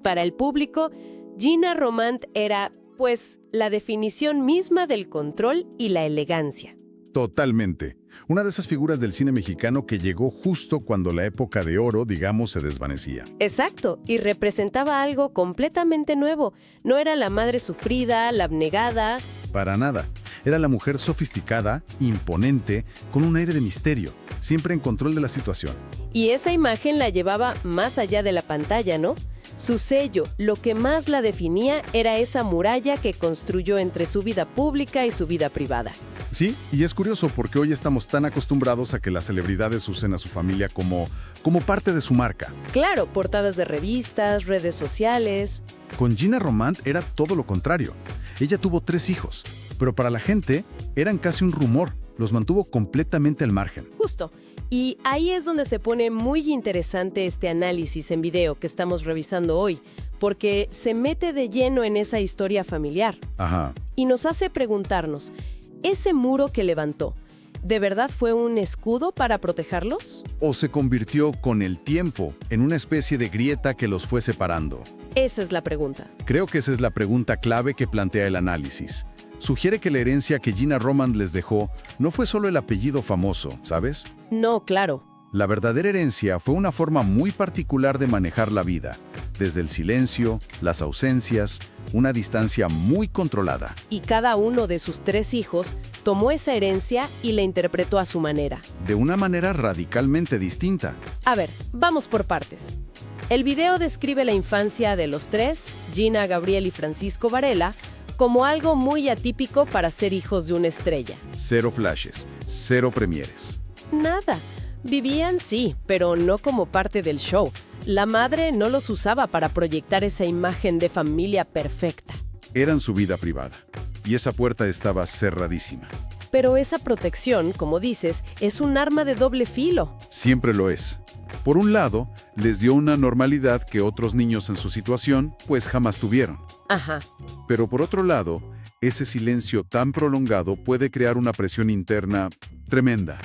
Para el público, Gina Romand era, pues, la definición misma del control y la elegancia. Totalmente. Una de esas figuras del cine mexicano que llegó justo cuando la época de oro, digamos, se desvanecía. Exacto, y representaba algo completamente nuevo. No era la madre sufrida, la abnegada. Para nada. Era la mujer sofisticada, imponente, con un aire de misterio, siempre en control de la situación. Y esa imagen la llevaba más allá de la pantalla, ¿no? Su sello, lo que más la definía, era esa muralla que construyó entre su vida pública y su vida privada. Sí, y es curioso porque hoy estamos tan acostumbrados a que las celebridades usen a su familia como parte de su marca. Claro, portadas de revistas, redes sociales. Con Gina Romand era todo lo contrario. Ella tuvo 3 hijos, pero para la gente eran casi un rumor. Los mantuvo completamente al margen. Justo. Y ahí es donde se pone muy interesante este análisis en video que estamos revisando hoy, porque se mete de lleno en esa historia familiar. Ajá. Y nos hace preguntarnos, ¿ese muro que levantó, de verdad fue un escudo para protegerlos? ¿O se convirtió con el tiempo en una especie de grieta que los fue separando? Esa es la pregunta. Creo que esa es la pregunta clave que plantea el análisis. Sugiere que la herencia que Gina Romand les dejó no fue solo el apellido famoso, ¿sabes? No, claro. La verdadera herencia fue una forma muy particular de manejar la vida, desde el silencio, las ausencias, una distancia muy controlada. Y cada uno de sus 3 hijos tomó esa herencia y la interpretó a su manera. De una manera radicalmente distinta. A ver, vamos por partes. El video describe la infancia de los 3, Gina, Gabriel y Francisco Varela, como algo muy atípico para ser hijos de una estrella. 0 flashes, 0 premieres. Nada. Vivían, sí, pero no como parte del show. La madre no los usaba para proyectar esa imagen de familia perfecta. Eran su vida privada, y esa puerta estaba cerradísima. Pero esa protección, como dices, es un arma de doble filo. Siempre lo es. Por un lado, les dio una normalidad que otros niños en su situación, pues jamás tuvieron. Ajá. Pero por otro lado, ese silencio tan prolongado puede crear una presión interna tremenda.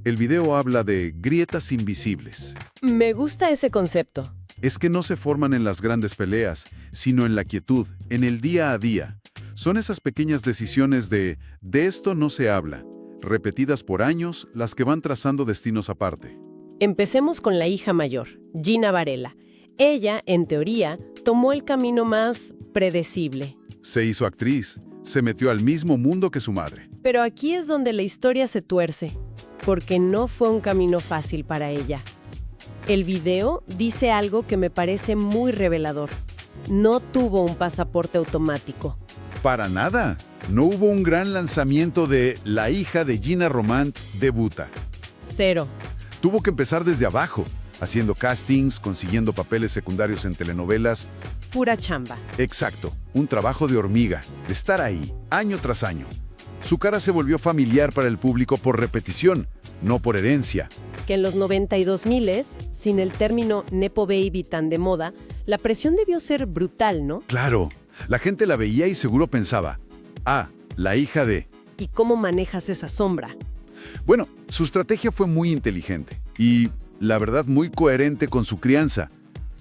El video habla de grietas invisibles. Me gusta ese concepto. Es que no se forman en las grandes peleas, sino en la quietud, en el día a día. Son esas pequeñas decisiones de esto no se habla, repetidas por años, las que van trazando destinos aparte. Empecemos con la hija mayor, Gina Varela. Ella, en teoría, tomó el camino más predecible. Se hizo actriz, se metió al mismo mundo que su madre. Pero aquí es donde la historia se tuerce, porque no fue un camino fácil para ella. El video dice algo que me parece muy revelador. No tuvo un pasaporte automático. Para nada. No hubo un gran lanzamiento de La hija de Gina Romand debuta. 0. Tuvo que empezar desde abajo, haciendo castings, consiguiendo papeles secundarios en telenovelas. Pura chamba. Exacto, un trabajo de hormiga, de estar ahí, año tras año. Su cara se volvió familiar para el público por repetición, no por herencia. Que en los 92,000, sin el término Nepo Baby tan de moda, la presión debió ser brutal, ¿no? Claro, la gente la veía y seguro pensaba, la hija de... ¿Y cómo manejas esa sombra? Bueno, su estrategia fue muy inteligente y, la verdad, muy coherente con su crianza.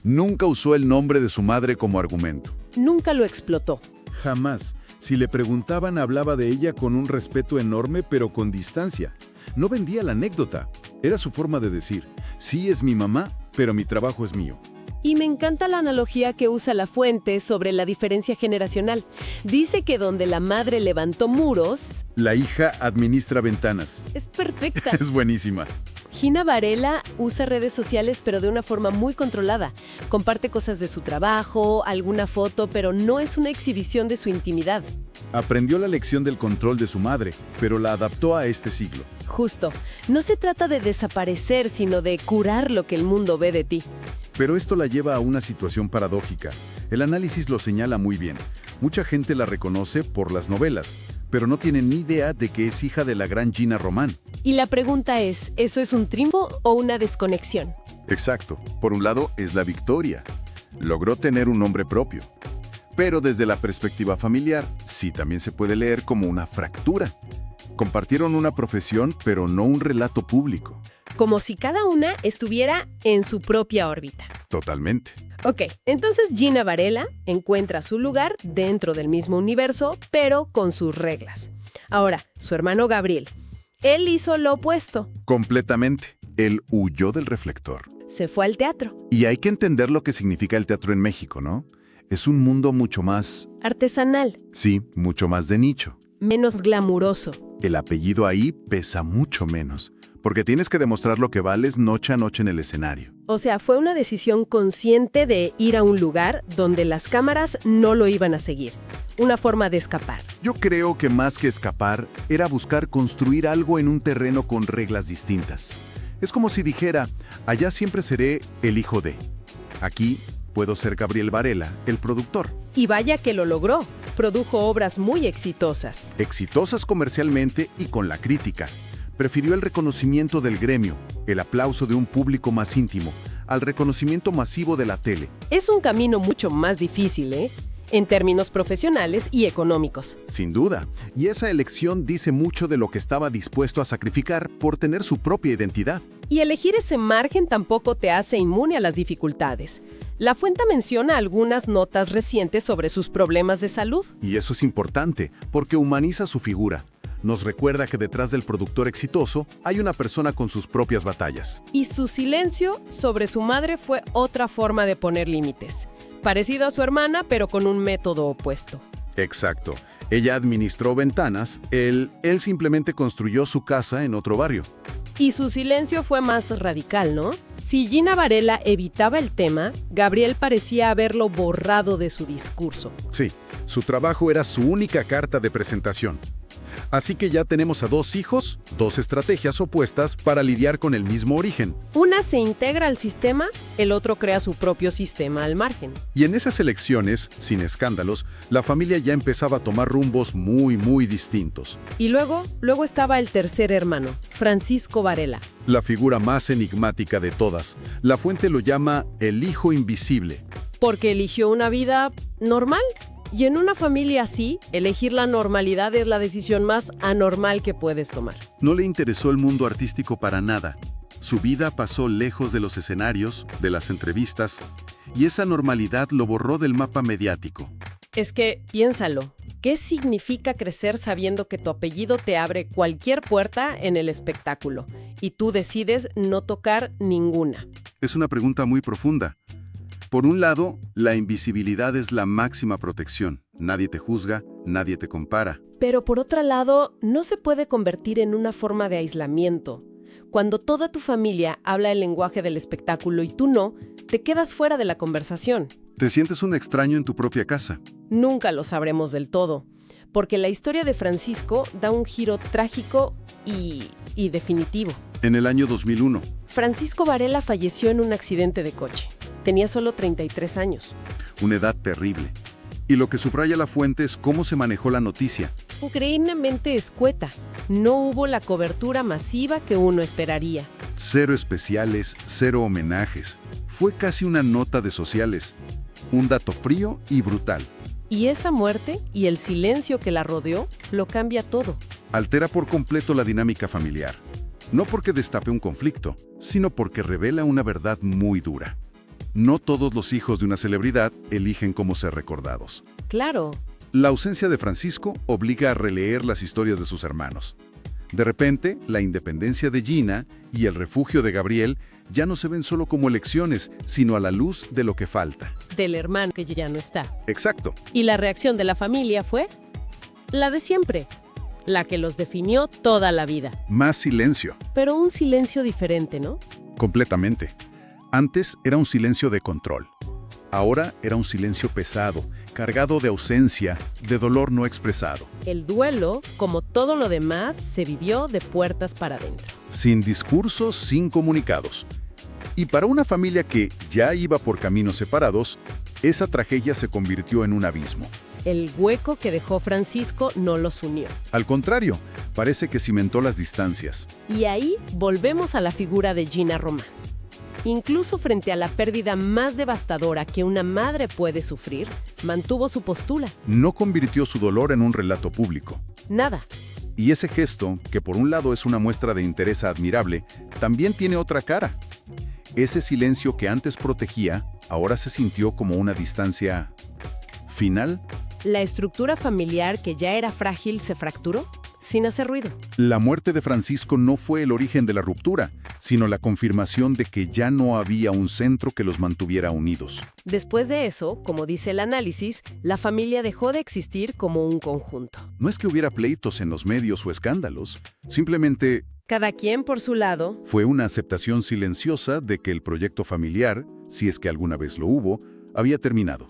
Nunca usó el nombre de su madre como argumento. Nunca lo explotó. Jamás. Si le preguntaban, hablaba de ella con un respeto enorme, pero con distancia. No vendía la anécdota. Era su forma de decir, sí es mi mamá, pero mi trabajo es mío. Y me encanta la analogía que usa La Fuente sobre la diferencia generacional. Dice que donde la madre levantó muros... La hija administra ventanas. Es perfecta. Es buenísima. Gina Varela usa redes sociales pero de una forma muy controlada. Comparte cosas de su trabajo, alguna foto, pero no es una exhibición de su intimidad. Aprendió la lección del control de su madre, pero la adaptó a este siglo. Justo. No se trata de desaparecer, sino de curar lo que el mundo ve de ti. Pero esto la lleva a una situación paradójica. El análisis lo señala muy bien. Mucha gente la reconoce por las novelas, pero no tiene ni idea de que es hija de la gran Gina Romand. Y la pregunta es, ¿eso es un triunfo o una desconexión? Exacto. Por un lado, es la victoria. Logró tener un nombre propio. Pero desde la perspectiva familiar, sí también se puede leer como una fractura. Compartieron una profesión, pero no un relato público. Como si cada una estuviera en su propia órbita. Totalmente. Ok, entonces Gina Varela encuentra su lugar dentro del mismo universo, pero con sus reglas. Ahora, su hermano Gabriel, él hizo lo opuesto. Completamente. Él huyó del reflector. Se fue al teatro. Y hay que entender lo que significa el teatro en México, ¿no? Es un mundo mucho más, Artesanal, sí, mucho más de nicho. menos glamuroso. El apellido ahí pesa mucho menos, porque tienes que demostrar lo que vales noche a noche en el escenario. O sea, fue una decisión consciente de ir a un lugar donde las cámaras no lo iban a seguir. Una forma de escapar. Yo creo que más que escapar, era buscar construir algo en un terreno con reglas distintas. Es como si dijera, allá siempre seré el hijo de. Aquí puedo ser Gabriel Varela, el productor. Y vaya que lo logró. Produjo obras muy exitosas. Exitosas comercialmente y con la crítica. Prefirió el reconocimiento del gremio, el aplauso de un público más íntimo, al reconocimiento masivo de la tele. Es un camino mucho más difícil, ¿eh? En términos profesionales y económicos. Sin duda, y esa elección dice mucho de lo que estaba dispuesto a sacrificar por tener su propia identidad. Y elegir ese margen tampoco te hace inmune a las dificultades. La fuente menciona algunas notas recientes sobre sus problemas de salud. Y eso es importante, porque humaniza su figura. Nos recuerda que detrás del productor exitoso hay una persona con sus propias batallas. Y su silencio sobre su madre fue otra forma de poner límites. Parecido a su hermana, pero con un método opuesto. Exacto. Ella administró ventanas, él simplemente construyó su casa en otro barrio. Y su silencio fue más radical, ¿no? Si Gina Varela evitaba el tema, Gabriel parecía haberlo borrado de su discurso. Sí, su trabajo era su única carta de presentación. Así que ya tenemos a dos hijos, dos estrategias opuestas para lidiar con el mismo origen. Una se integra al sistema, el otro crea su propio sistema al margen. Y en esas elecciones, sin escándalos, la familia ya empezaba a tomar rumbos muy distintos. Y luego estaba el tercer hermano, Francisco Varela. La figura más enigmática de todas. La fuente lo llama el hijo invisible. Porque eligió una vida normal. Y en una familia así, elegir la normalidad es la decisión más anormal que puedes tomar. No le interesó el mundo artístico para nada. Su vida pasó lejos de los escenarios, de las entrevistas, y esa normalidad lo borró del mapa mediático. Es que, piénsalo, ¿qué significa crecer sabiendo que tu apellido te abre cualquier puerta en el espectáculo y tú decides no tocar ninguna? Es una pregunta muy profunda. Por un lado, la invisibilidad es la máxima protección. Nadie te juzga, nadie te compara. Pero por otro lado, no se puede convertir en una forma de aislamiento. Cuando toda tu familia habla el lenguaje del espectáculo y tú no, te quedas fuera de la conversación. Te sientes un extraño en tu propia casa. Nunca lo sabremos del todo, porque la historia de Francisco da un giro trágico y definitivo. En el año 2001. Francisco Varela falleció en un accidente de coche. Tenía solo 33 años. Una edad terrible. Y lo que subraya la fuente es cómo se manejó la noticia. Increíblemente escueta. No hubo la cobertura masiva que uno esperaría. 0 especiales, 0 homenajes. Fue casi una nota de sociales. Un dato frío y brutal. Y esa muerte y el silencio que la rodeó lo cambia todo. Altera por completo la dinámica familiar. No porque destape un conflicto, sino porque revela una verdad muy dura. No todos los hijos de una celebridad eligen cómo ser recordados. Claro. La ausencia de Francisco obliga a releer las historias de sus hermanos. De repente, la independencia de Gina y el refugio de Gabriel ya no se ven solo como elecciones, sino a la luz de lo que falta. Del hermano que ya no está. Exacto. Y la reacción de la familia fue la de siempre, la que los definió toda la vida. Más silencio. Pero un silencio diferente, ¿no? Completamente. Antes era un silencio de control. Ahora era un silencio pesado, cargado de ausencia, de dolor no expresado. El duelo, como todo lo demás, se vivió de puertas para adentro. Sin discursos, sin comunicados. Y para una familia que ya iba por caminos separados, esa tragedia se convirtió en un abismo. El hueco que dejó Francisco no los unió. Al contrario, parece que cimentó las distancias. Y ahí volvemos a la figura de Gina Román. Incluso frente a la pérdida más devastadora que una madre puede sufrir, mantuvo su postura. No convirtió su dolor en un relato público. Nada. Y ese gesto, que por un lado es una muestra de interés admirable, también tiene otra cara. Ese silencio que antes protegía, ahora se sintió como una distancia final. ¿La estructura familiar que ya era frágil se fracturó? Sin hacer ruido. La muerte de Francisco no fue el origen de la ruptura, sino la confirmación de que ya no había un centro que los mantuviera unidos. Después de eso, como dice el análisis, la familia dejó de existir como un conjunto. No es que hubiera pleitos en los medios o escándalos, simplemente Cada quien por su lado. fue una aceptación silenciosa de que el proyecto familiar, si es que alguna vez lo hubo, había terminado.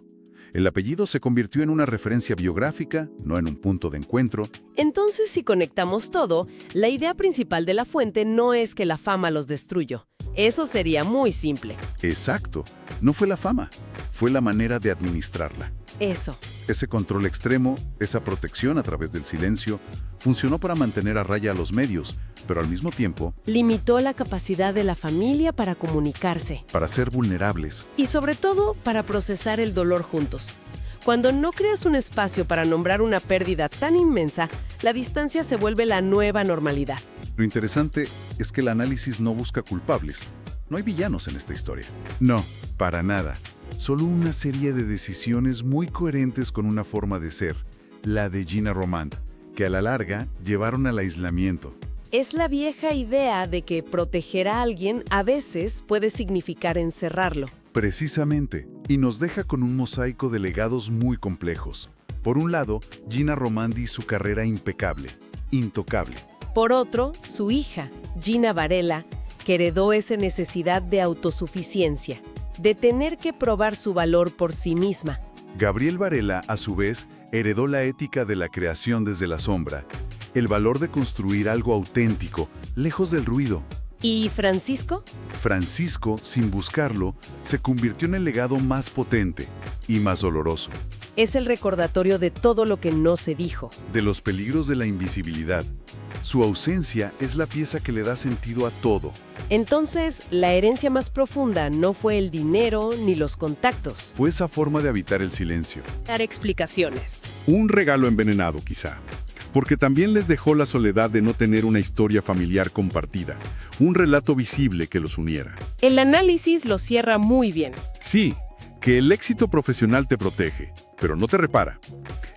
El apellido se convirtió en una referencia biográfica, no en un punto de encuentro. Entonces, si conectamos todo, la idea principal de la fuente no es que la fama los destruyó. Eso sería muy simple. Exacto, no fue la fama, fue la manera de administrarla. Eso. Ese control extremo, esa protección a través del silencio, funcionó para mantener a raya a los medios, pero al mismo tiempo, Limitó la capacidad de la familia para comunicarse. para ser vulnerables. Y sobre todo, para procesar el dolor juntos. Cuando no creas un espacio para nombrar una pérdida tan inmensa, la distancia se vuelve la nueva normalidad. Lo interesante es que el análisis no busca culpables. No hay villanos en esta historia. No, para nada. Solo una serie de decisiones muy coherentes con una forma de ser, la de Gina Romand, que a la larga llevaron al aislamiento. Es la vieja idea de que proteger a alguien a veces puede significar encerrarlo. Precisamente, y nos deja con un mosaico de legados muy complejos. Por un lado, Gina Romand y su carrera impecable, intocable. Por otro, su hija, Gina Varela, que heredó esa necesidad de autosuficiencia, de tener que probar su valor por sí misma. Gabriel Varela, a su vez, heredó la ética de la creación desde la sombra, el valor de construir algo auténtico, lejos del ruido. ¿Y Francisco? Francisco, sin buscarlo, se convirtió en el legado más potente y más doloroso, Es el recordatorio de todo lo que no se dijo. de los peligros de la invisibilidad. Su ausencia es la pieza que le da sentido a todo. Entonces, la herencia más profunda no fue el dinero ni los contactos. Fue esa forma de habitar el silencio. Dar explicaciones. Un regalo envenenado, quizá. Porque también les dejó la soledad de no tener una historia familiar compartida, un relato visible que los uniera. El análisis lo cierra muy bien. Sí, que el éxito profesional te protege, pero no te repara.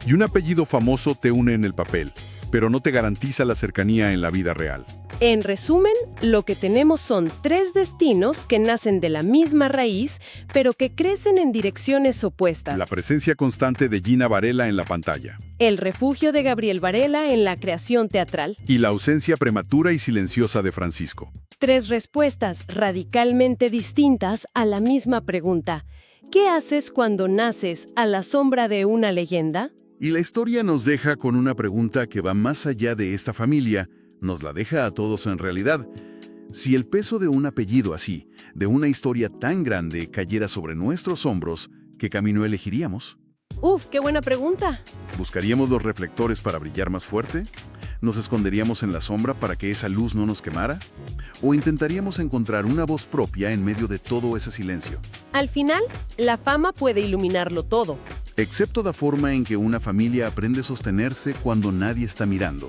Y un apellido famoso te une en el papel, pero no te garantiza la cercanía en la vida real. En resumen, lo que tenemos son 3 destinos que nacen de la misma raíz, pero que crecen en direcciones opuestas. La presencia constante de Gina Varela en la pantalla. El refugio de Gabriel Varela en la creación teatral. Y la ausencia prematura y silenciosa de Francisco. 3 respuestas radicalmente distintas a la misma pregunta. ¿Qué haces cuando naces a la sombra de una leyenda? Y la historia nos deja con una pregunta que va más allá de esta familia, nos la deja a todos en realidad. Si el peso de un apellido así, de una historia tan grande, cayera sobre nuestros hombros, ¿qué camino elegiríamos? ¡Uf, qué buena pregunta! ¿Buscaríamos los reflectores para brillar más fuerte? ¿Nos esconderíamos en la sombra para que esa luz no nos quemara? ¿O intentaríamos encontrar una voz propia en medio de todo ese silencio? Al final, la fama puede iluminarlo todo. Excepto la forma en que una familia aprende a sostenerse cuando nadie está mirando.